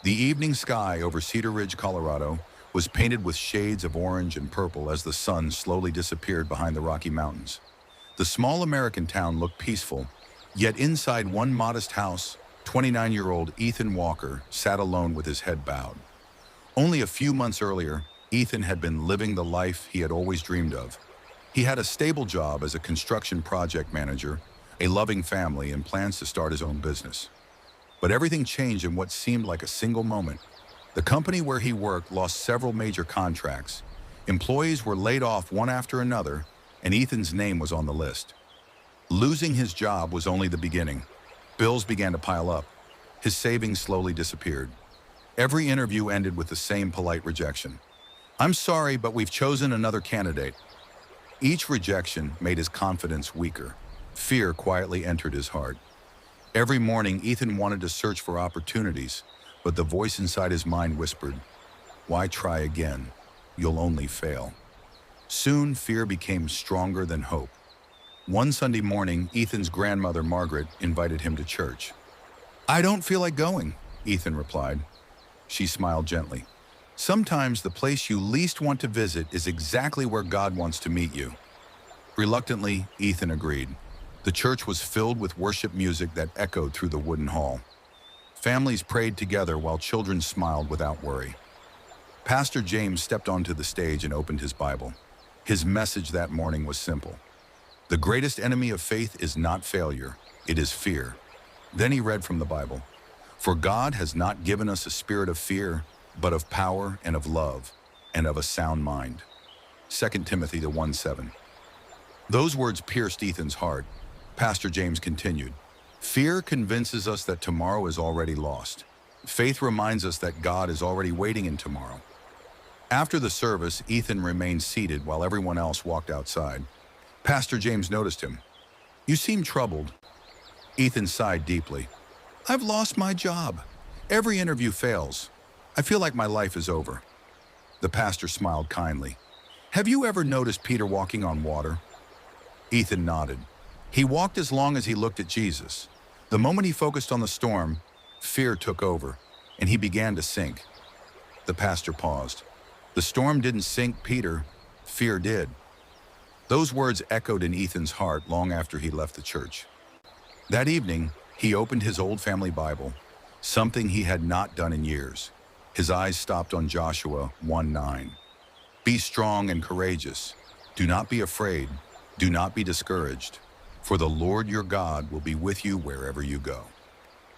The evening sky over Cedar Ridge, Colorado, was painted with shades of orange and purple as the sun slowly disappeared behind the Rocky Mountains. The small American town looked peaceful, yet inside one modest house, 29-year-old Ethan Walker sat alone with his head bowed. Only a few months earlier, Ethan had been living the life he had always dreamed of. He had a stable job as a construction project manager, a loving family, and plans to start his own business. But everything changed in what seemed like a single moment. The company where he worked lost several major contracts. Employees were laid off one after another, and Ethan's name was on the list. Losing his job was only the beginning. Bills began to pile up. His savings slowly disappeared. Every interview ended with the same polite rejection. "I'm sorry, but we've chosen another candidate." Each rejection made his confidence weaker. Fear quietly entered his heart. Every morning, Ethan wanted to search for opportunities, but the voice inside his mind whispered, "Why try again? You'll only fail." Soon, fear became stronger than hope. One Sunday morning, Ethan's grandmother, Margaret, invited him to church. "I don't feel like going," Ethan replied. She smiled gently. "Sometimes the place you least want to visit is exactly where God wants to meet you." Reluctantly, Ethan agreed. The church was filled with worship music that echoed through the wooden hall. Families prayed together while children smiled without worry. Pastor James stepped onto the stage and opened his Bible. His message that morning was simple. The greatest enemy of faith is not failure, it is fear. Then he read from the Bible. "For God has not given us a spirit of fear, but of power and of love and of a sound mind." 2 Timothy 1:7. Those words pierced Ethan's heart. Pastor James continued, "Fear convinces us that tomorrow is already lost. Faith reminds us that God is already waiting in tomorrow." After the service, Ethan remained seated while everyone else walked outside. Pastor James noticed him. "You seem troubled." Ethan sighed deeply. "I've lost my job. Every interview fails. I feel like my life is over." The pastor smiled kindly. "Have you ever noticed Peter walking on water?" Ethan nodded. He walked as long as he looked at Jesus. The moment he focused on the storm, fear took over, and he began to sink. The pastor paused. "The storm didn't sink Peter, fear did." Those words echoed in Ethan's heart long after he left the church. That evening, he opened his old family Bible, something he had not done in years. His eyes stopped on Joshua 1:9. "Be strong and courageous. Do not be afraid. Do not be discouraged. For the Lord your God will be with you wherever you go."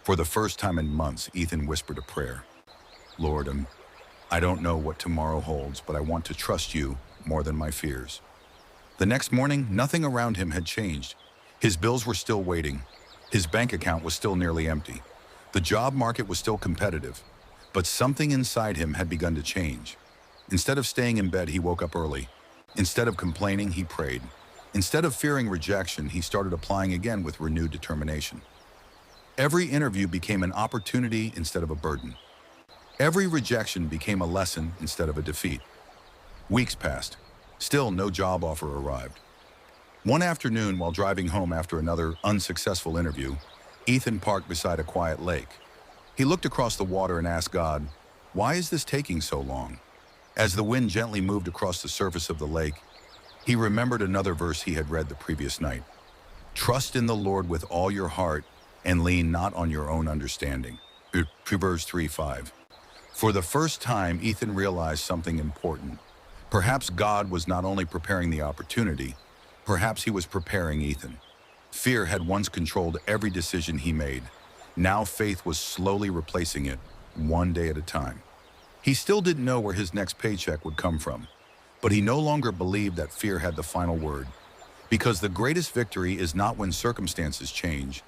For the first time in months, Ethan whispered a prayer. "Lord, I don't know what tomorrow holds, but I want to trust you more than my fears." The next morning, nothing around him had changed. His bills were still waiting. His bank account was still nearly empty. The job market was still competitive. But something inside him had begun to change. Instead of staying in bed, he woke up early. Instead of complaining, he prayed. Instead of fearing rejection, he started applying again with renewed determination. Every interview became an opportunity instead of a burden. Every rejection became a lesson instead of a defeat. Weeks passed. Still, no job offer arrived. One afternoon, while driving home after another unsuccessful interview, Ethan parked beside a quiet lake. He looked across the water and asked God, "Why is this taking so long?" As the wind gently moved across the surface of the lake, he remembered another verse he had read the previous night. "Trust in the Lord with all your heart and lean not on your own understanding." Proverbs 3:5. For the first time, Ethan realized something important. Perhaps God was not only preparing the opportunity, perhaps he was preparing Ethan. Fear had once controlled every decision he made. Now faith was slowly replacing it, one day at a time. He still didn't know where his next paycheck would come from, but he no longer believed that fear had the final word. Because the greatest victory is not when circumstances change.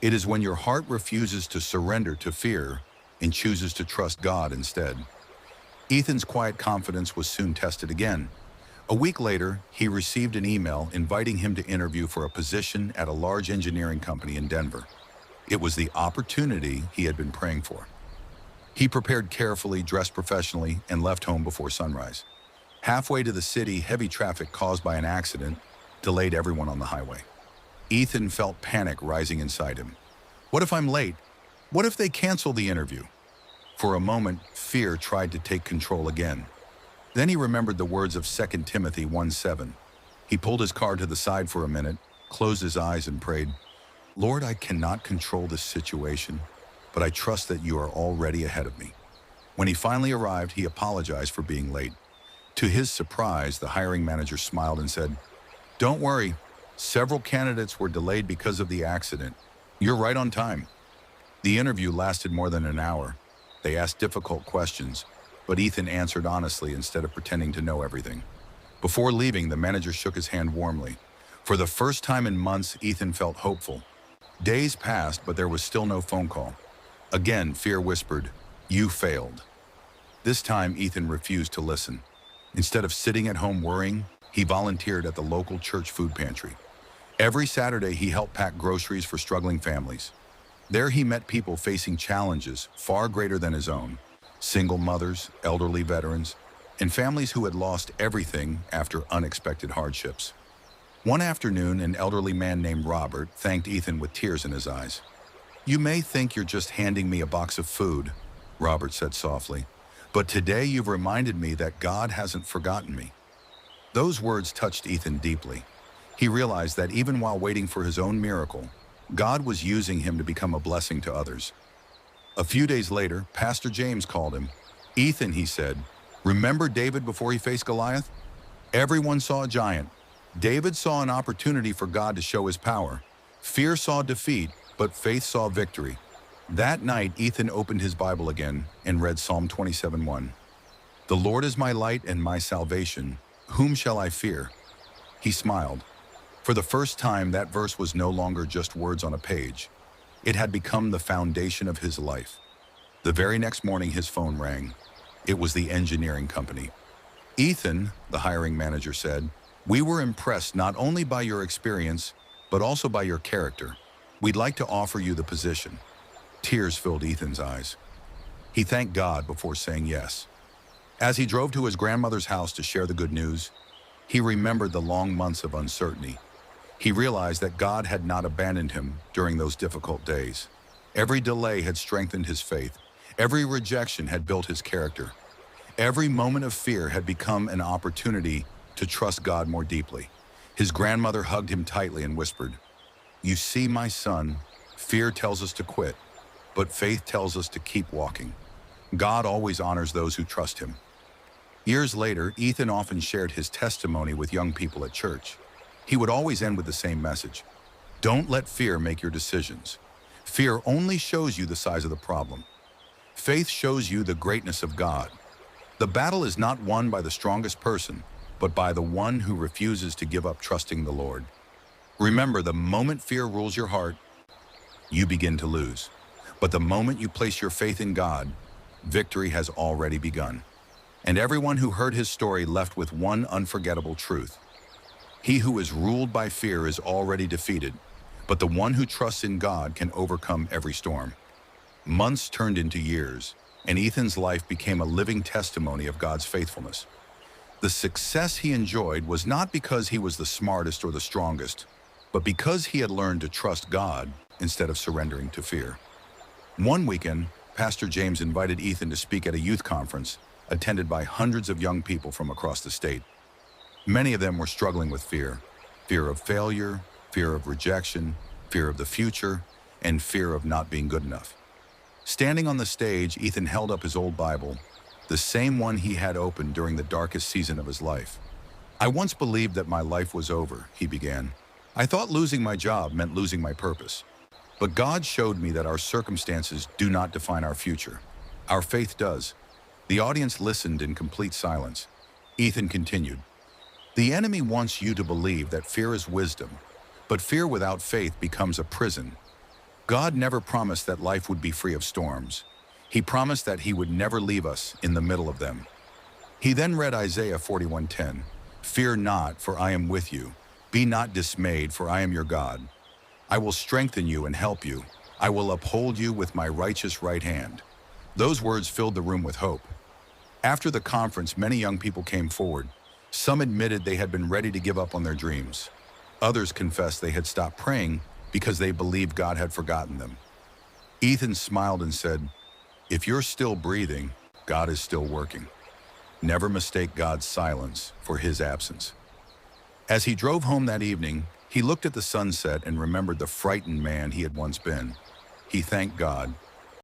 It is when your heart refuses to surrender to fear and chooses to trust God instead. Ethan's quiet confidence was soon tested again. A week later, he received an email inviting him to interview for a position at a large engineering company in Denver. It was the opportunity he had been praying for. He prepared carefully, dressed professionally, and left home before sunrise. Halfway to the city, heavy traffic caused by an accident delayed everyone on the highway. Ethan felt panic rising inside him. What if I'm late? What if they cancel the interview? For a moment, fear tried to take control again. Then he remembered the words of 2 Timothy 1:7. He pulled his car to the side for a minute, closed his eyes and prayed, "Lord, I cannot control this situation, but I trust that you are already ahead of me." When he finally arrived, he apologized for being late. To his surprise, the hiring manager smiled and said, "Don't worry, several candidates were delayed because of the accident. You're right on time." The interview lasted more than an hour. They asked difficult questions, but Ethan answered honestly instead of pretending to know everything. Before leaving, the manager shook his hand warmly. For the first time in months, Ethan felt hopeful. Days passed, but there was still no phone call. Again, fear whispered, "You failed." This time, Ethan refused to listen. Instead of sitting at home worrying, he volunteered at the local church food pantry. Every Saturday, he helped pack groceries for struggling families. There he met people facing challenges far greater than his own: single mothers, elderly veterans, and families who had lost everything after unexpected hardships. One afternoon, an elderly man named Robert thanked Ethan with tears in his eyes. "You may think you're just handing me a box of food," Robert said softly, "but today you've reminded me that God hasn't forgotten me." Those words touched Ethan deeply. He realized that even while waiting for his own miracle, God was using him to become a blessing to others. A few days later, Pastor James called him. "Ethan," he said, "remember David before he faced Goliath? Everyone saw a giant. David saw an opportunity for God to show his power. Fear saw defeat, but faith saw victory." That night, Ethan opened his Bible again and read Psalm 27:1. "The Lord is my light and my salvation. Whom shall I fear?" He smiled. For the first time, that verse was no longer just words on a page. It had become the foundation of his life. The very next morning, his phone rang. It was the engineering company. "Ethan," the hiring manager said, "we were impressed not only by your experience, but also by your character. We'd like to offer you the position." Tears filled Ethan's eyes. He thanked God before saying yes. As he drove to his grandmother's house to share the good news, he remembered the long months of uncertainty. He realized that God had not abandoned him during those difficult days. Every delay had strengthened his faith. Every rejection had built his character. Every moment of fear had become an opportunity to trust God more deeply. His grandmother hugged him tightly and whispered, "You see, my son, fear tells us to quit, but faith tells us to keep walking. God always honors those who trust him." Years later, Ethan often shared his testimony with young people at church. He would always end with the same message: "Don't let fear make your decisions. Fear only shows you the size of the problem. Faith shows you the greatness of God. The battle is not won by the strongest person, but by the one who refuses to give up trusting the Lord." Remember, the moment fear rules your heart, you begin to lose. But the moment you place your faith in God, victory has already begun. And everyone who heard his story left with one unforgettable truth: he who is ruled by fear is already defeated, but the one who trusts in God can overcome every storm. Months turned into years, and Ethan's life became a living testimony of God's faithfulness. The success he enjoyed was not because he was the smartest or the strongest, but because he had learned to trust God instead of surrendering to fear. One weekend, Pastor James invited Ethan to speak at a youth conference attended by hundreds of young people from across the state. Many of them were struggling with fear: fear of failure, fear of rejection, fear of the future, and fear of not being good enough. Standing on the stage, Ethan held up his old Bible, the same one he had opened during the darkest season of his life. "I once believed that my life was over," he began. "I thought losing my job meant losing my purpose. But God showed me that our circumstances do not define our future. Our faith does." The audience listened in complete silence. Ethan continued, "The enemy wants you to believe that fear is wisdom, but fear without faith becomes a prison. God never promised that life would be free of storms. He promised that he would never leave us in the middle of them." He then read Isaiah 41:10, "Fear not, for I am with you. Be not dismayed, for I am your God. I will strengthen you and help you. I will uphold you with my righteous right hand." Those words filled the room with hope. After the conference, many young people came forward. Some admitted they had been ready to give up on their dreams. Others confessed they had stopped praying because they believed God had forgotten them. Ethan smiled and said, If you're still breathing, God is still working. Never mistake God's silence for his absence. As he drove home that evening, he looked at the sunset and remembered the frightened man he had once been. He thanked God,